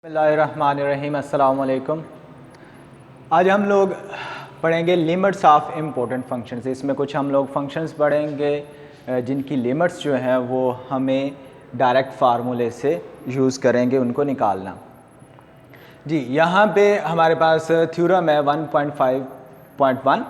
बिस्मिल्लाहिर्रहमानिर्रहीम अस्सलाम वालेकुम। आज हम लोग पढ़ेंगे लिमिट्स ऑफ इम्पोर्टेंट फंक्शंस। इसमें कुछ हम लोग फंक्शंस पढ़ेंगे जिनकी लिमिट्स जो हैं वो हमें डायरेक्ट फार्मूले से यूज़ करेंगे उनको निकालना। जी, यहाँ पे हमारे पास थ्योरम है 1.5.1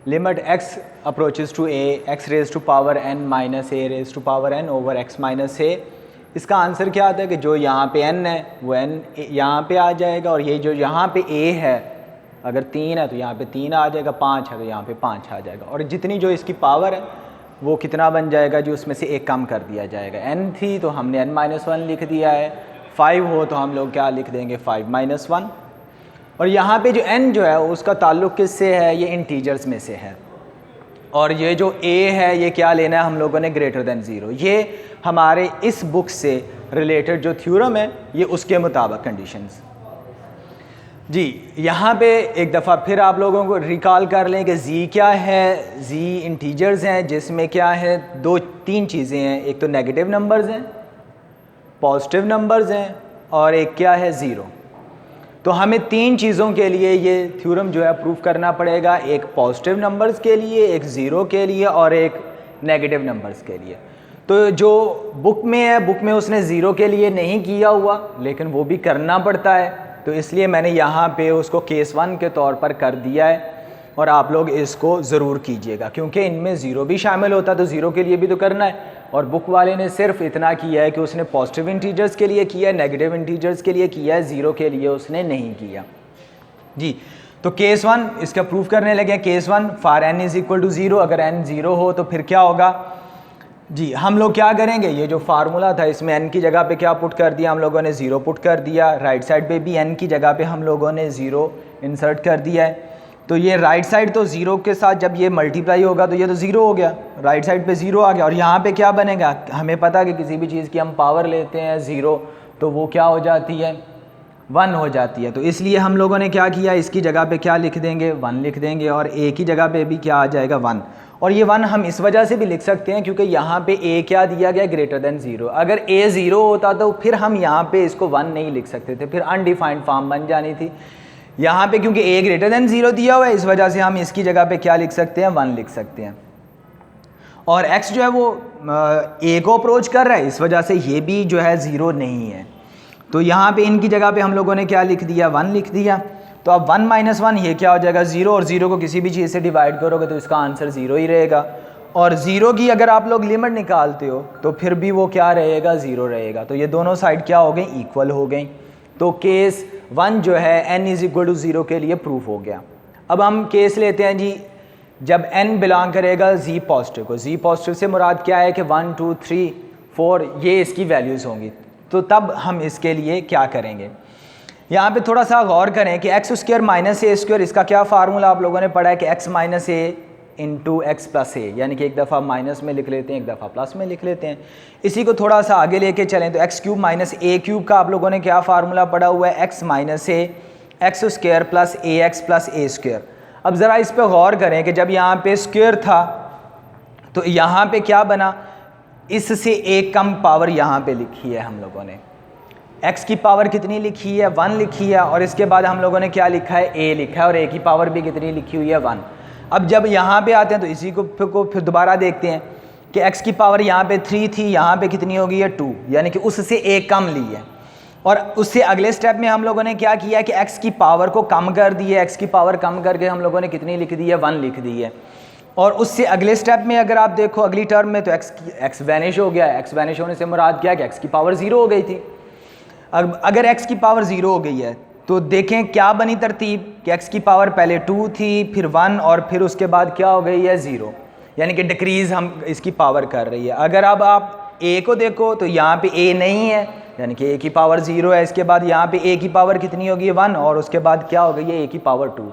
limit x approaches to a x raise to power n minus a raise to power n over x minus a। इसका आंसर क्या आता है कि जो यहाँ पे n है वो n यहाँ पे आ जाएगा, और ये जो यहाँ पे a है अगर 3 है तो यहाँ पे 3 आ जाएगा, 5 है तो यहाँ पे 5 आ जाएगा, और जितनी जो इसकी पावर है वो कितना बन जाएगा, जो उसमें से एक कम कर दिया जाएगा। n थी तो हमने n-1 लिख दिया है, 5 हो तो हम लोग क्या लिख देंगे 5-1। और यहाँ पे जो n जो है उसका ताल्लुक़ किससे है, ये इंटीजर्स में से है, और ये जो a है ये क्या लेना है हम लोगों ने ग्रेटर दैन 0। ये हमारे इस बुक से रिलेटेड जो थ्योरम है ये उसके मुताबिक कंडीशंस। जी, यहाँ पे एक दफ़ा फिर आप लोगों को रिकॉल कर लें कि z क्या है। z इंटीजर्स हैं जिसमें क्या है, 2-3 चीज़ें हैं। एक तो नेगेटिव नंबर्स हैं, पॉजिटिव नंबर्स हैं, और एक क्या है 0। तो हमें 3 चीज़ों के लिए ये थ्योरम जो है प्रूफ करना पड़ेगा, एक पॉजिटिव नंबर्स के लिए, एक 0 के लिए, और एक नेगेटिव नंबर्स के लिए। तो जो बुक में है, बुक में उसने 0 के लिए नहीं किया हुआ, लेकिन वो भी करना पड़ता है, तो इसलिए मैंने यहाँ पे उसको केस 1 के तौर पर कर दिया है, और आप लोग इसको ज़रूर कीजिएगा क्योंकि इनमें 0 भी शामिल होता है, तो 0 के लिए भी तो करना है। और बुक वाले ने सिर्फ इतना किया है कि उसने पॉजिटिव इंटीजर्स के लिए किया है, नेगेटिव इंटीजर्स के लिए किया है, 0 के लिए उसने नहीं किया। जी, तो केस 1 इसका प्रूफ करने लगे। Case 1 for n is equal to 0, अगर n 0 हो तो फिर क्या होगा। जी, हम लोग क्या करेंगे, ये जो फार्मूला था इसमें n की जगह पे क्या पुट कर दिया हम लोगों ने, 0 पुट कर दिया। राइट साइड पे भी n की जगह पे हम लोगों ने 0 इंसर्ट कर दिया है। तो ये राइट साइड तो 0 के साथ जब ये मल्टीप्लाई होगा तो ये तो 0 हो गया, राइट साइड पे 0 आ गया। और यहाँ पे क्या बनेगा, हमें पता है कि किसी भी चीज़ की हम पावर लेते हैं 0 तो वो क्या हो जाती है, 1 हो जाती है। तो इसलिए हम लोगों ने क्या किया, इसकी जगह पे क्या लिख देंगे, 1 लिख देंगे, और a की जगह पे भी क्या आ जाएगा 1। और ये 1 हम इस वजह से भी लिख सकते हैं क्योंकि यहाँ पे a क्या दिया गया, ग्रेटर दैन 0। अगर a 0 होता तो फिर हम यहाँ पे इसको 1 नहीं लिख सकते थे, फिर अनडिफाइंड फॉर्म बन जानी थी। यहाँ पे क्योंकि a ग्रेटर दैन 0 दिया हुआ है, इस वजह से हम इसकी जगह पे क्या लिख सकते हैं, 1 लिख सकते हैं। और x जो है वो a को अप्रोच कर रहा है, इस वजह से ये भी जो है 0 नहीं है। तो यहाँ पे इनकी जगह पे हम लोगों ने क्या लिख दिया, 1 लिख दिया। तो अब 1-1 ये क्या हो जाएगा 0, और 0 को किसी भी चीज़ से डिवाइड करोगे तो इसका आंसर 0 ही रहेगा। और 0 की अगर आप लोग लिमिट निकालते हो तो फिर भी वो क्या रहेगा, 0 रहेगा। तो ये दोनों साइड क्या हो गई, इक्वल हो गई। तो केस 1 जो है n इज़ इक्वल टू 0 के लिए प्रूफ हो गया। अब हम केस लेते हैं जी, जब n बिलोंग करेगा z पॉजिटिव को। z पॉजिटिव से मुराद क्या है कि 1 2 3 4 ये इसकी वैल्यूज़ होंगी। तो तब हम इसके लिए क्या करेंगे, यहाँ पे थोड़ा सा गौर करें कि एक्स स्क्वायर माइनस ए स्क्वायर, इसका क्या फार्मूला आप लोगों ने पढ़ा है कि x माइनस ए इंटू एक्स प्लस ए, यानी कि एक दफ़ा माइनस में लिख लेते हैं, एक दफ़ा प्लस में लिख लेते हैं। इसी को थोड़ा सा आगे लेके चलें तो एक्स क्यूब माइनस ए क्यूब का आप लोगों ने क्या फार्मूला पढ़ा हुआ है, x माइनस ए एक्स स्क्वायर प्लस ए एक्स प्लस ए स्क्वायर। अब ज़रा इस पर गौर करें कि जब यहाँ पे स्क्वायर था तो यहाँ पे क्या बना, इससे एक कम पावर यहाँ पे लिखी है हम लोगों ने, x की पावर कितनी लिखी है, 1 लिखी है, और इसके बाद हम लोगों ने क्या लिखा है, a लिखा है, और a की पावर भी कितनी लिखी हुई है, 1। अब जब यहाँ पे आते हैं तो इसी को फिर दोबारा देखते हैं कि x की पावर यहाँ पे 3 थी, यहाँ पे कितनी हो गई है 2, यानी कि उससे एक कम ली है। और उससे अगले स्टेप में हम लोगों ने क्या किया कि x की पावर को कम कर दी है, x की पावर कम करके हम लोगों ने कितनी लिख दी है, 1 लिख दी है। और उससे अगले स्टेप में अगर आप देखो अगली टर्म में तो x वैनिश हो गया है। x वैनिश होने से मुराद क्या है कि x की पावर 0 हो गई थी। अब अगर x की पावर 0 हो गई है तो देखें क्या बनी तरतीब कि x की पावर पहले 2 थी, फिर 1, और फिर उसके बाद क्या हो गई है 0, यानी कि डिक्रीज़ हम इसकी पावर कर रही है। अगर अब आप a को देखो तो यहाँ पे a नहीं है, यानी कि a की पावर 0 है। इसके बाद यहाँ पे a की पावर कितनी होगी, 1, और उसके बाद क्या हो गई है a की पावर 2।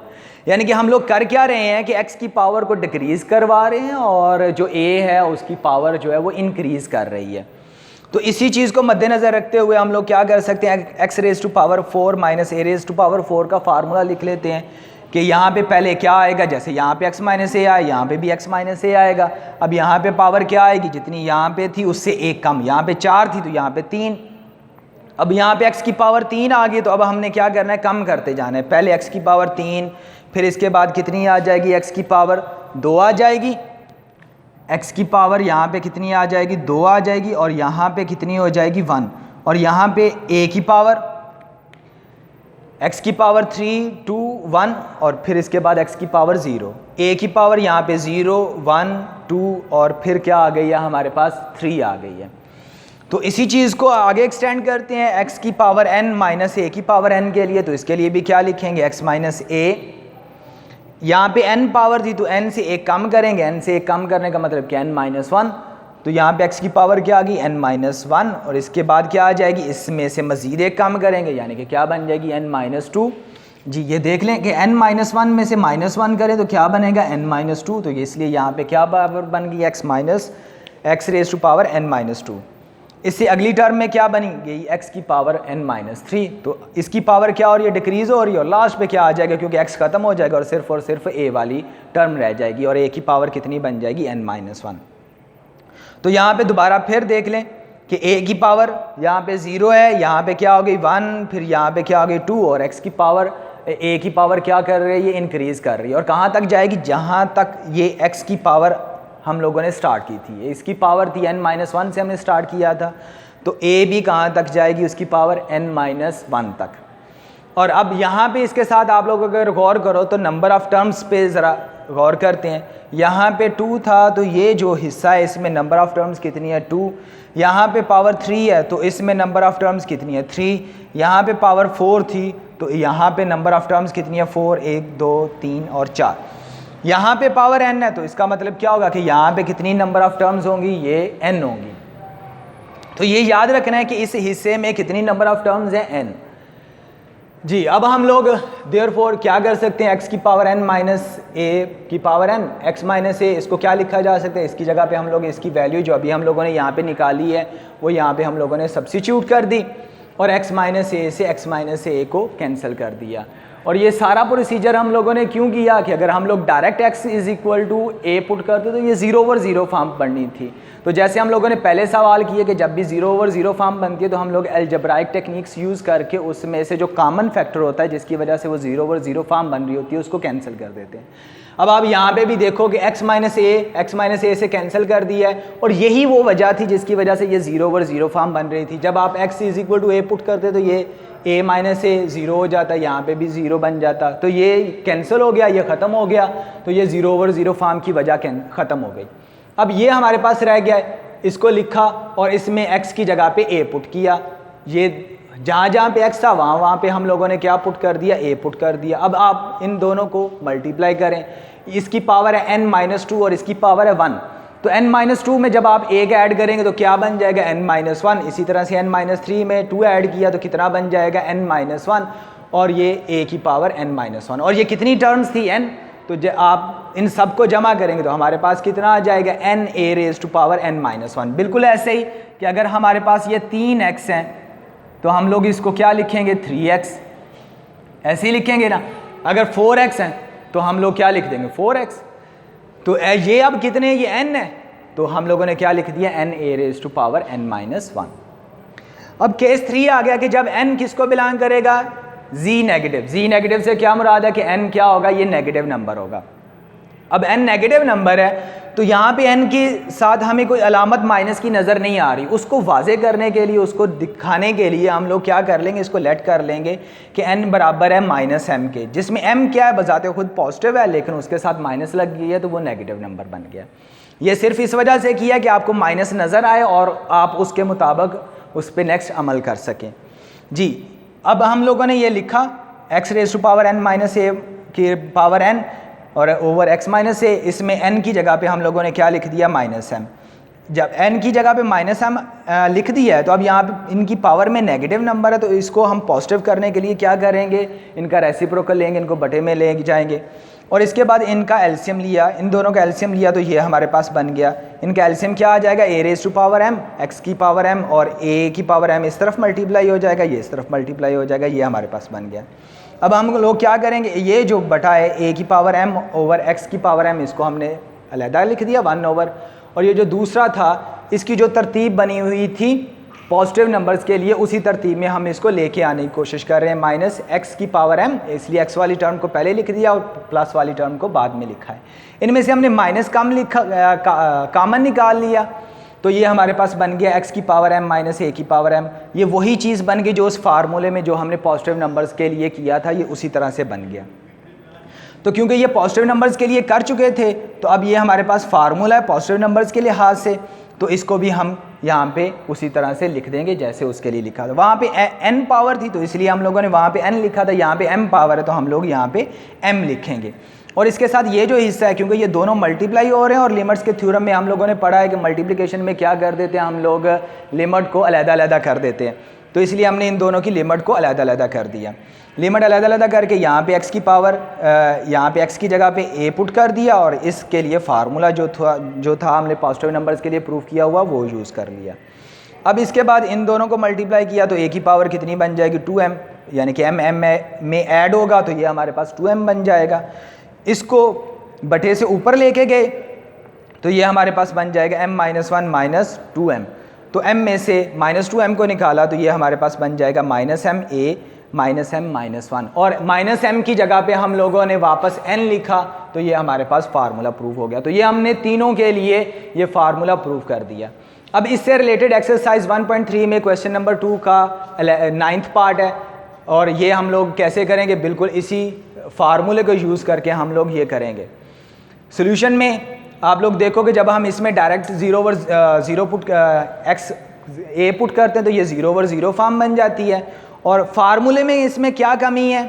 यानी कि हम लोग कर क्या रहे हैं कि x की पावर को डिक्रीज़ करवा रहे हैं, और जो a है उसकी पावर जो है वो इंक्रीज़ कर रही है। तो इसी चीज़ को मद्देनज़र रखते हुए हम लोग क्या कर सकते हैं, x raise to power 4 minus a raise to power 4 का फार्मूला लिख लेते हैं कि यहाँ पे पहले क्या आएगा, जैसे यहाँ पे x माइनस ए आए, यहाँ पे भी x माइनस ए आएगा। अब यहाँ पे पावर क्या आएगी, जितनी यहाँ पे थी उससे एक कम, यहाँ पे 4 थी तो यहाँ पे 3, अब यहाँ पे x की पावर 3 आ गई, तो अब हमने क्या करना है, कम करते जाना है। पहले x की पावर 3, फिर इसके बाद कितनी आ जाएगी, x की पावर 2 आ जाएगी। x की पावर यहाँ पे कितनी आ जाएगी, 2 आ जाएगी, और यहाँ पे कितनी हो जाएगी, 1, और यहाँ पे a की पावर, x की पावर 3, 2, 1, और फिर इसके बाद x की पावर 0, a की पावर यहाँ पे 0, 1, 2, और फिर क्या आ गई है हमारे पास, 3 आ गई है। तो इसी चीज़ को आगे एक्सटेंड करते हैं x की पावर n माइनस a की पावर n के लिए। तो इसके लिए भी क्या लिखेंगे, x माइनस a, यहाँ पे n पावर थी तो n से एक कम करेंगे, n से एक कम करने का मतलब कि n माइनस 1, तो यहाँ पे x की पावर क्या आ गई, n माइनस 1, और इसके बाद क्या आ जाएगी, इसमें से मज़ीद एक कम करेंगे, यानी कि क्या बन जाएगी, n माइनस 2। जी ये देख लें कि n माइनस 1 में से माइनस 1 करें तो क्या बनेगा, n माइनस 2, तो ये इसलिए यहाँ पे क्या पावर बन गई, x raise to power n minus 2। इससे अगली टर्म में क्या बनी गई, x की पावर n माइनस 3, तो इसकी पावर क्या हो रही है, डिक्रीज़ हो रही है, और लास्ट पे क्या आ जाएगा, क्योंकि x ख़त्म हो जाएगा और सिर्फ a वाली टर्म रह जाएगी, और a की पावर कितनी बन जाएगी, n माइनस 1। तो यहाँ पे दोबारा फिर देख लें कि a की पावर यहाँ पे 0 है, यहाँ पे क्या हो गई 1, फिर यहाँ पे क्या हो गई 2, और x की पावर, a की पावर क्या कर रही है, ये इंक्रीज़ कर रही है, और कहाँ तक जाएगी, जहाँ तक ये x की पावर हम लोगों ने स्टार्ट की थी। इसकी पावर थी n माइनस 1 से हमने स्टार्ट किया था, तो a भी कहाँ तक जाएगी, उसकी पावर n माइनस 1 तक। और अब यहाँ पे इसके साथ आप लोग अगर गौर करो तो नंबर ऑफ़ टर्म्स पे ज़रा गौर करते हैं। यहाँ पे 2 था, तो ये जो हिस्सा है इसमें नंबर ऑफ़ टर्म्स कितनी है, 2। यहाँ पे पावर 3 है, तो इसमें नंबर ऑफ़ टर्म्स कितनी है, 3। यहाँ पे पावर 4 थी, तो यहाँ पे नंबर ऑफ़ टर्म्स कितनी है, 4, 1, 2, 3 और 4। यहाँ पे पावर n है, तो इसका मतलब क्या होगा कि यहाँ पे कितनी नंबर ऑफ़ टर्म्स होंगी, ये n होंगी। तो ये याद रखना है कि इस हिस्से में कितनी नंबर ऑफ़ टर्म्स हैं, n। जी अब हम लोग देयरफॉर क्या कर सकते हैं, x की पावर n माइनस a की power n, x minus a, इसको क्या लिखा जा सकता है, इसकी जगह पे हम लोग इसकी वैल्यू जो अभी हम लोगों ने यहाँ पे निकाली है वो यहाँ पे हम लोगों ने सब्सिट्यूट कर दी, और x माइनस a से x माइनस a को कैंसिल कर दिया। और ये सारा प्रोसीजर हम लोगों ने क्यों किया कि अगर हम लोग direct x is equal to a put करते तो ये 0 ओवर 0 फॉर्म बननी थी। तो जैसे हम लोगों ने पहले सवाल किए कि जब भी 0 ओवर 0 फॉर्म बनती है तो हम लोग अलजेब्राइक टेक्निक्स यूज़ करके उसमें से जो कॉमन फैक्टर होता है जिसकी वजह से वो 0 ओवर 0 फॉर्म बन रही होती है उसको कैंसिल कर देते हैं। अब आप यहाँ पे भी देखो कि x माइनस a से कैंसिल कर दिया है, और यही वो वजह थी जिसकी वजह से ये 0 ओवर 0 फॉर्म बन रही थी। जब आप x is equal to a put करते तो ये a माइनस a 0 हो जाता, यहाँ पे भी 0 बन जाता, तो ये कैंसिल हो गया, ये ख़त्म हो गया, तो ये 0 ओवर 0 फॉर्म की वजह ख़त्म हो गई। अब ये हमारे पास रह गया है, इसको लिखा और इसमें x की जगह पे a पुट किया। ये जहाँ जहाँ पे x था वहाँ पे हम लोगों ने क्या पुट कर दिया, a पुट कर दिया। अब आप इन दोनों को मल्टीप्लाई करें, इसकी पावर है n माइनस 2 और इसकी पावर है 1, तो n माइनस 2 में जब आप a का ऐड करेंगे तो क्या बन जाएगा, n माइनस 1। इसी तरह से n माइनस 3 में 2 ऐड किया तो कितना बन जाएगा, n माइनस 1, और ये a की पावर n माइनस 1। और ये कितनी टर्म्स थी, n, तो आप इन सब को जमा करेंगे तो हमारे पास कितना आ जाएगा, n a raise to power n minus 1। बिल्कुल ऐसे ही कि अगर हमारे पास ये 3x हैं तो हम लोग इसको क्या लिखेंगे, 3x, ऐसे ही लिखेंगे ना। अगर 4x हैं तो हम लोग क्या लिख देंगे, 4x। तो ये अब कितने, ये n है, तो हम लोगों ने क्या लिख दिया, n a raise to power n minus 1। अब केस 3 आ गया कि जब n किसको बिलोंग करेगा, z नेगेटिव। z नेगेटिव से क्या मुराद है कि n क्या होगा, ये नेगेटिव नंबर होगा। अब n नेगेटिव नंबर है तो यहाँ पे n के साथ हमें कोई अलामत माइनस की नज़र नहीं आ रही, उसको वाज़े करने के लिए, उसको दिखाने के लिए हम लोग क्या कर लेंगे, इसको लेट कर लेंगे कि n बराबर है माइनस m के, जिसमें m क्या है, बजाते खुद पॉजिटिव है लेकिन उसके साथ माइनस लग गई है तो वो नेगेटिव नंबर बन गया। ये सिर्फ इस वजह से किया कि आपको माइनस नज़र आए और आप उसके मुताबिक उस पर नेक्स्ट अमल कर सकें। जी अब हम लोगों ने ये लिखा x raise to power n minus a की पावर n और ओवर x माइनस a, इसमें n की जगह पे हम लोगों ने क्या लिख दिया, माइनस m। जब n की जगह पे माइनस m लिख दिया है तो अब यहाँ पे इनकी पावर में नेगेटिव नंबर है तो इसको हम पॉजिटिव करने के लिए क्या करेंगे, इनका रेसिप्रोकल लेंगे, इनको बटे में ले जाएंगे और इसके बाद इनका एलसीएम लिया, इन दोनों का एलसीएम लिया तो ये हमारे पास बन गया। इनका एलसीएम क्या आ जाएगा, a raise to power m, x की पावर m और a की पावर m इस तरफ मल्टीप्लाई हो जाएगा, ये इस तरफ मल्टीप्लाई हो जाएगा, ये हमारे पास बन गया। अब हम लोग क्या करेंगे, ये जो बटा है a की पावर m ओवर x की पावर m, इसको हमने अलहदा लिख दिया 1 ओवर, और ये जो दूसरा था इसकी जो तरतीब बनी हुई थी पॉजिटिव नंबर्स के लिए उसी तरतीब में हम इसको लेके आने की कोशिश कर रहे हैं, माइनस एक्स की पावर m, इसलिए एक्स वाली टर्म को पहले लिख दिया और प्लस वाली टर्म को बाद में लिखा है। इनमें से हमने माइनस कॉमन निकाल लिया, तो ये हमारे पास बन गया x की पावर m माइनस a की पावर m। ये वही चीज़ बन गई जो उस फार्मूले में जो हमने पॉजिटिव नंबर्स के लिए किया था, ये उसी तरह से बन गया। तो क्योंकि ये पॉजिटिव नंबर्स के लिए कर चुके थे, तो अब ये हमारे पास फार्मूला है पॉजिटिव नंबर्स के लिहाज से, तो इसको भी हम यहाँ पे उसी तरह से लिख देंगे जैसे उसके लिए लिखा था। वहाँ पे n पावर थी तो इसलिए हम लोगों ने वहाँ पे n लिखा था, यहाँ पे m पावर है तो हम लोग यहाँ पे m लिखेंगे। और इसके साथ ये जो हिस्सा है, क्योंकि ये दोनों मल्टीप्लाई हो रहे हैं और लिमिट्स के थ्योरम में हम लोगों ने पढ़ा है कि मल्टीप्लिकेशन में क्या कर देते हैं हम लोग, लिमिट को अलग-अलग कर देते हैं, तो इसलिए हमने इन दोनों की लिमिट को अलग-अलग कर दिया। लिमिट अलग-अलग करके यहाँ पे x की पावर, यहाँ पे x की जगह पे a पुट कर दिया और इसके लिए फार्मूला जो था हमने पॉजिटिव नंबर्स के लिए प्रूफ किया हुआ वो यूज़ कर लिया। अब इसके बाद इन दोनों को मल्टीप्लाई किया तो a की पावर कितनी बन जाएगी, 2m, यानी कि m में ऐड होगा तो ये हमारे पास 2m बन जाएगा। इसको बटे से ऊपर लेके गए तो ये हमारे पास बन जाएगा m माइनस 1 माइनस 2m, तो m में से माइनस 2m को निकाला तो ये हमारे पास बन जाएगा minus m a minus m minus 1, और माइनस m की जगह पे हम लोगों ने वापस n लिखा तो ये हमारे पास फार्मूला प्रूफ हो गया। तो ये हमने तीनों के लिए ये फार्मूला प्रूफ कर दिया। अब इससे रिलेटेड एक्सरसाइज 1.3 में क्वेश्चन नंबर 2 का 9th पार्ट है, और ये हम लोग कैसे करेंगे, बिल्कुल इसी फार्मूले को यूज़ करके हम लोग ये करेंगे। सोल्यूशन में आप लोग देखोगे जब हम इसमें डायरेक्ट ज़ीरो पुट एक्स ए पुट करते हैं तो ये 0/0 फॉर्म बन जाती है, और फार्मूले में इसमें क्या कमी है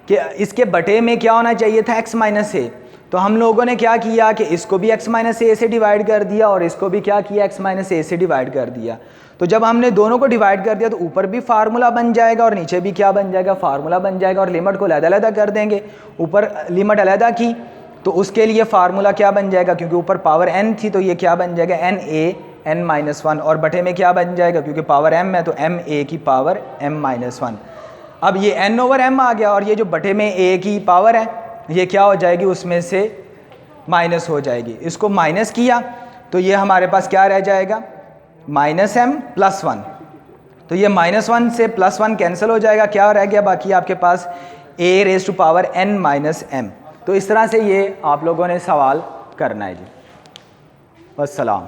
कि इसके बटे में क्या होना चाहिए था, x माइनस ए, तो हम लोगों ने क्या किया कि इसको भी x माइनस ए से डिवाइड कर दिया और इसको भी क्या किया, x माइनस ए से डिवाइड कर दिया। तो जब हमने दोनों को डिवाइड कर दिया तो ऊपर भी फार्मूला बन जाएगा और नीचे भी क्या बन जाएगा, फार्मूला बन जाएगा, और लिमिट को अलग-अलग कर देंगे। ऊपर लिमिट अलग की तो उसके लिए फार्मूला क्या बन जाएगा, क्योंकि ऊपर पावर n थी तो ये क्या बन जाएगा, n a n माइनस 1, और बटे में क्या बन जाएगा, क्योंकि पावर m है तो m a की पावर m माइनस 1। अब ये n ओवर m आ गया और ये जो बटे में a की पावर है ये क्या हो जाएगी, उसमें से माइनस हो जाएगी। इसको माइनस किया तो ये हमारे पास क्या रह जाएगा, माइनस m प्लस 1, तो ये माइनस 1 से प्लस 1 कैंसिल हो जाएगा, क्या रह गया बाकी आपके पास a raise to power n minus m। तो इस तरह से ये आप लोगों ने सवाल करना है जी। वस्सलाम।